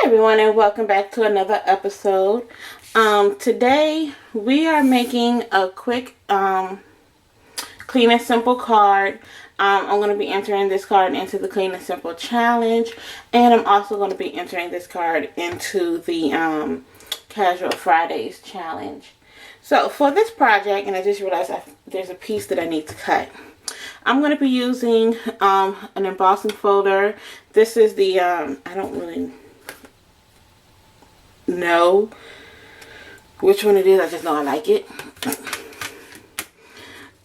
Everyone, and welcome back to another episode. Today we are making a quick clean and simple card. I'm going to be entering this card into the clean and simple challenge, and I'm also going to be entering this card into the casual Fridays challenge. So for this project, and I just realized there's a piece that I need to cut. I'm going to be using an embossing folder. This is the I don't really know which one it is. I just know I like it.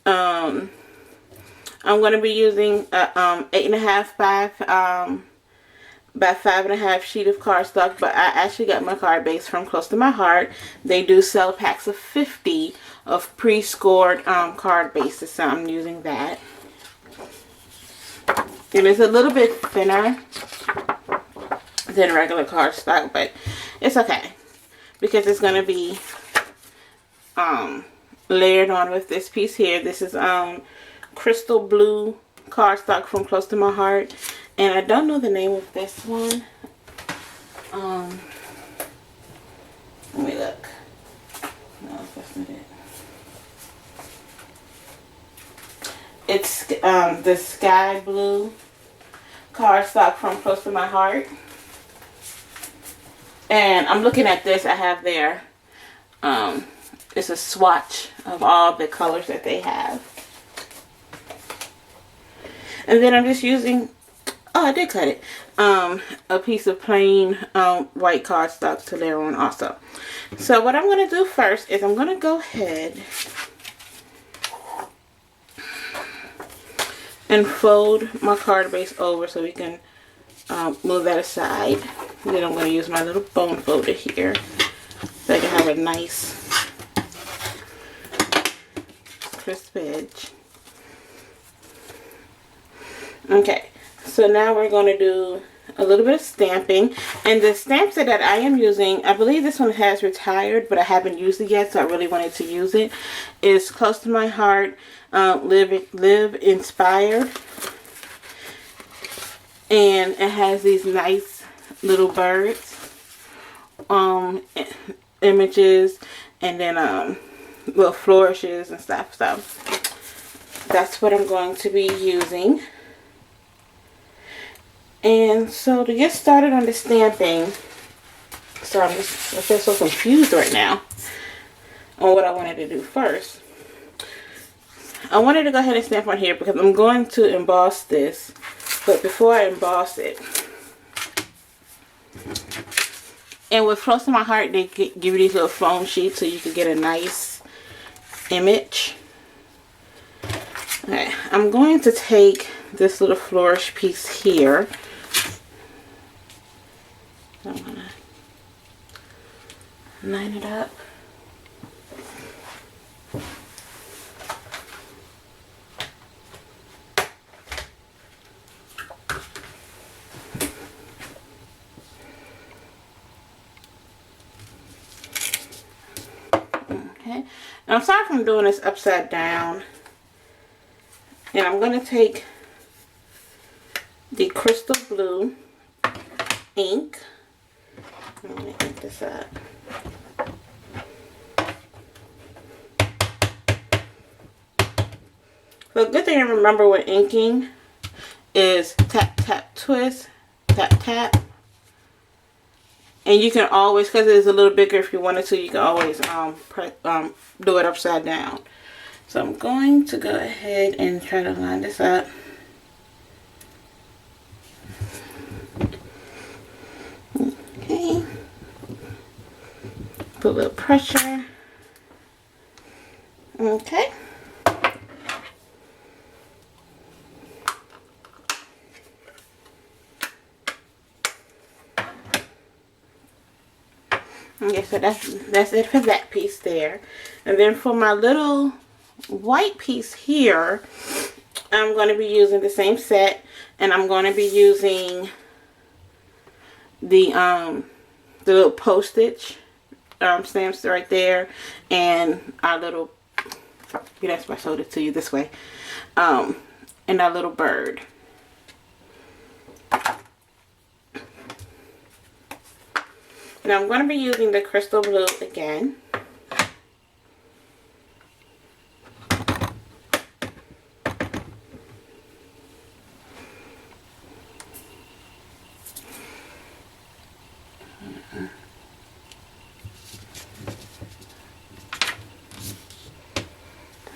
I'm going to be using a 8.5 by 5.5 sheet of cardstock, but I actually got my card base from Close to My Heart. They do sell packs of 50 of pre-scored card bases, so I'm using that. It is a little bit thinner than regular cardstock, but it's okay because it's going to be layered on with this piece here. This is crystal blue cardstock from Close to My Heart, and I don't know the name of this one. Let me look. No, that's not it. It's the sky blue cardstock from Close to My Heart. And I'm looking at this. I have there. It's a swatch of all the colors that they have. And then I'm just using, oh, I did cut it, a piece of plain white cardstock to layer on also. So what I'm going to do first is I'm going to go ahead and fold my card base over so we can move that aside. And then I'm going to use my little bone folder here so I can have a nice crisp edge. Okay, so now we're going to do a little bit of stamping, and the stamp set that I am using, I believe this one has retired, but I haven't used it yet, so I really wanted to use it. It's Close to My Heart, Live Inspired, and it has these nice little birds images, and then little flourishes and stuff. So that's what I'm going to be using. And so to get started on the stamping, so I feel so confused right now on what I wanted to do first. I wanted to go ahead and stamp on here because I'm going to emboss this, but before I emboss it, and with Close to My Heart, they give you these little foam sheets so you can get a nice image. Okay, I'm going to take this little flourish piece here. I'm going to line it up. Okay, now I'm sorry if I'm doing this upside down. And I'm going to take the crystal blue ink. I'm going to ink this up. So the good thing to remember with inking is tap, tap, twist, tap, tap. And you can always, because it is a little bigger if you wanted to, you can always do it upside down. So I'm going to go ahead and try to line this up. Okay. Put a little pressure. Okay. Okay, so that's it for that piece there. And then for my little white piece here, I'm going to be using the same set, and I'm going to be using the little postage stamps right there, and our little, that's why I showed it to you this way, and our little bird. Now I'm going to be using the crystal blue again.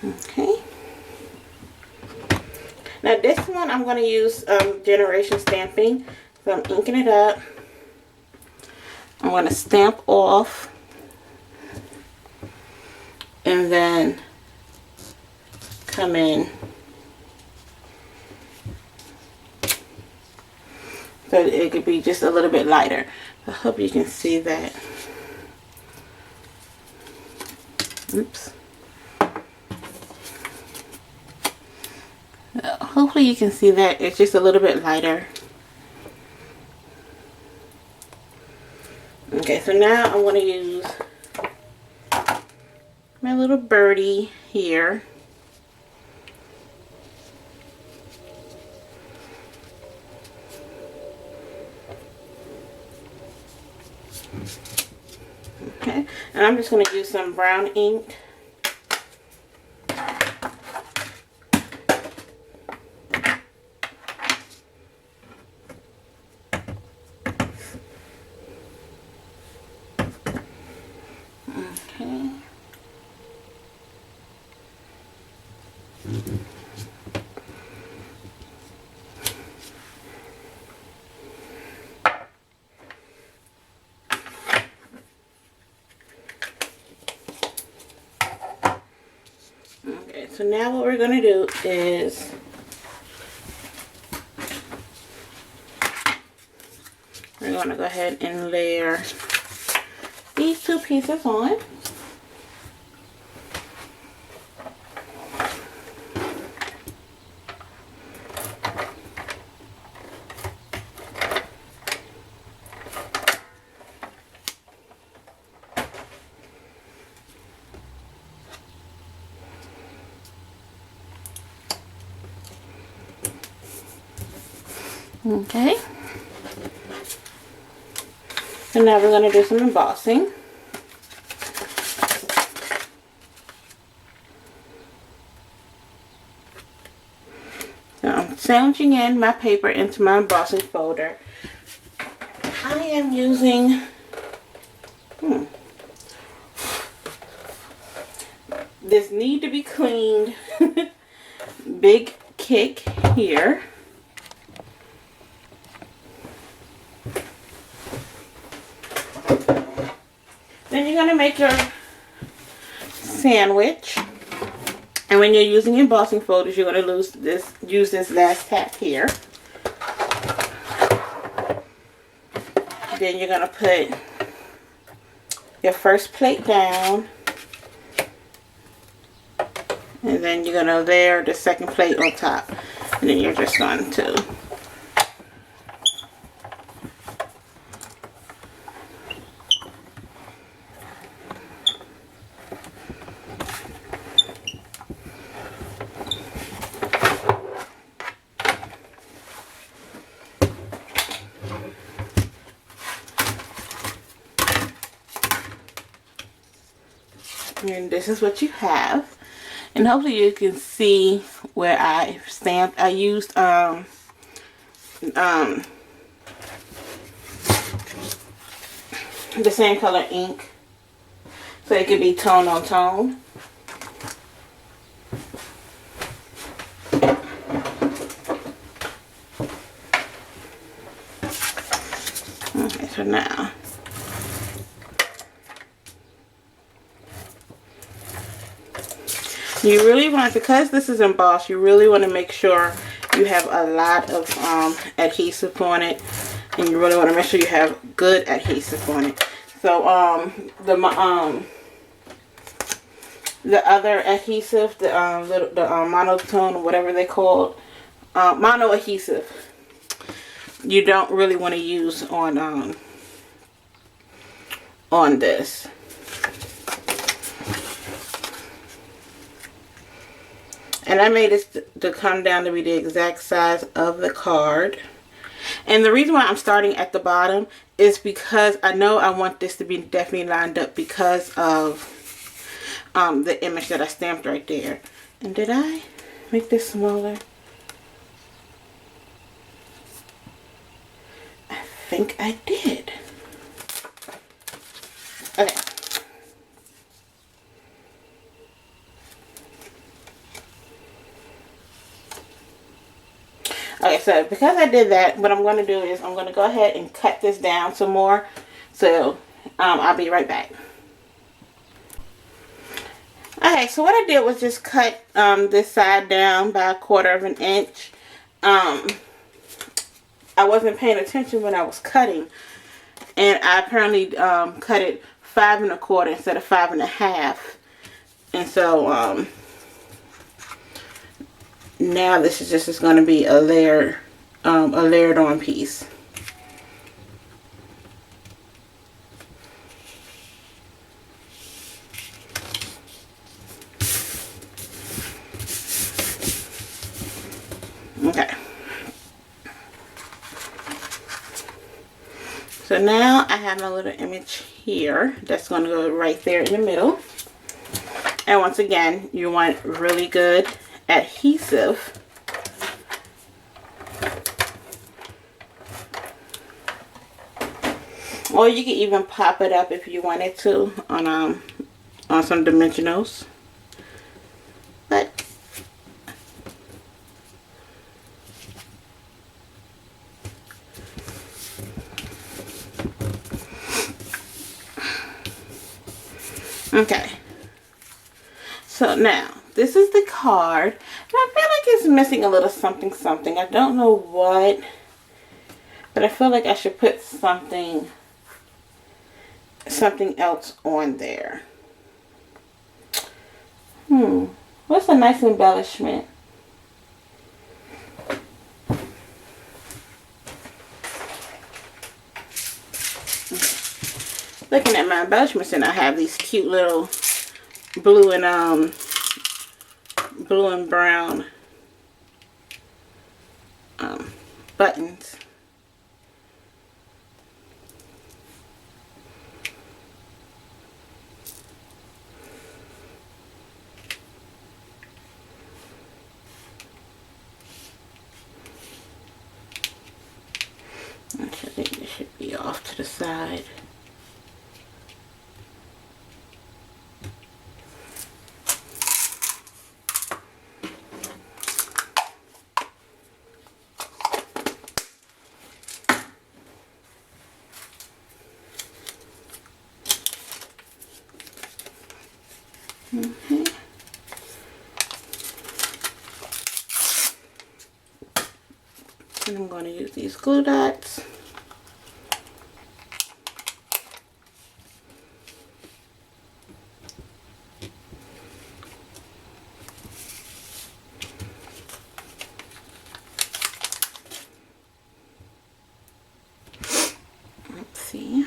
Okay. Now this one I'm going to use generation stamping. So I'm inking it up. I'm going to stamp off. And then come in. So it could be just a little bit lighter. I hope you can see that. Oops. Hopefully you can see that it's just a little bit lighter. Okay, so now I'm going to use my little birdie here. Okay, and I'm just going to use some brown ink. Okay. Okay, so now what we're going to do is we're going to go ahead and layer these two pieces on. Okay. So now we're going to do some embossing. So I'm sandwiching in my paper into my embossing folder. I am using this need to be cleaned Big Kick here. Then you're going to make your sandwich. And when you're using embossing folders, you're going to use this last tap here. Then you're going to put your first plate down. And then you're going to layer the second plate on top. And then you're just going to and this is what you have, and hopefully you can see where I stamped. I used the same color ink so it could be tone on tone. Okay, so now you really want, because this is embossed, you really want to make sure you have a lot of adhesive on it, and you really want to make sure you have good adhesive on it. So the other adhesive, the monotone, whatever they call, mono adhesive, you don't really want to use on this. And I made this to come down to be the exact size of the card. And the reason why I'm starting at the bottom is because I know I want this to be definitely lined up because of the image that I stamped right there. And did I make this smaller? I think I did. Okay. Okay, so because I did that, what I'm going to do is I'm going to go ahead and cut this down some more. So I'll be right back. Okay, so what I did was just cut this side down by 1/4 of an inch. I wasn't paying attention when I was cutting, and I apparently cut it 5 1/4 instead of 5 1/2. And so now this is just going to be a layered on piece. Okay. So now I have my little image here that's going to go right there in the middle. And once again, you want really good adhesive. Or you can even pop it up if you wanted to on some dimensionals. But okay. So now, this is the card. And I feel like it's missing a little something something. I don't know what. But I feel like I should put something else on there. What's a nice embellishment? Looking at my embellishments, and I have these cute little blue and brown buttons. I think this should be off to the side. And I'm going to use these glue dots. Let's see.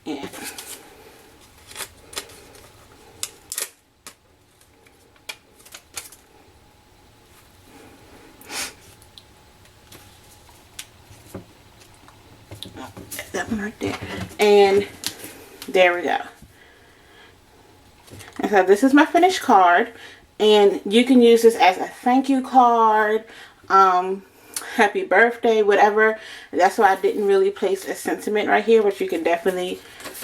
Yeah. That one right there. And there we go. And so this is my finished card. And you can use this as a thank you card, happy birthday, whatever. That's why I didn't really place a sentiment right here, but you can definitely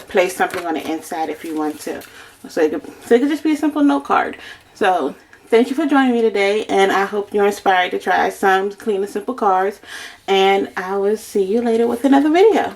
place something on the inside if you want to. So it could just be a simple note card. So thank you for joining me today, and I hope you're inspired to try some clean and simple cards. And I will see you later with another video.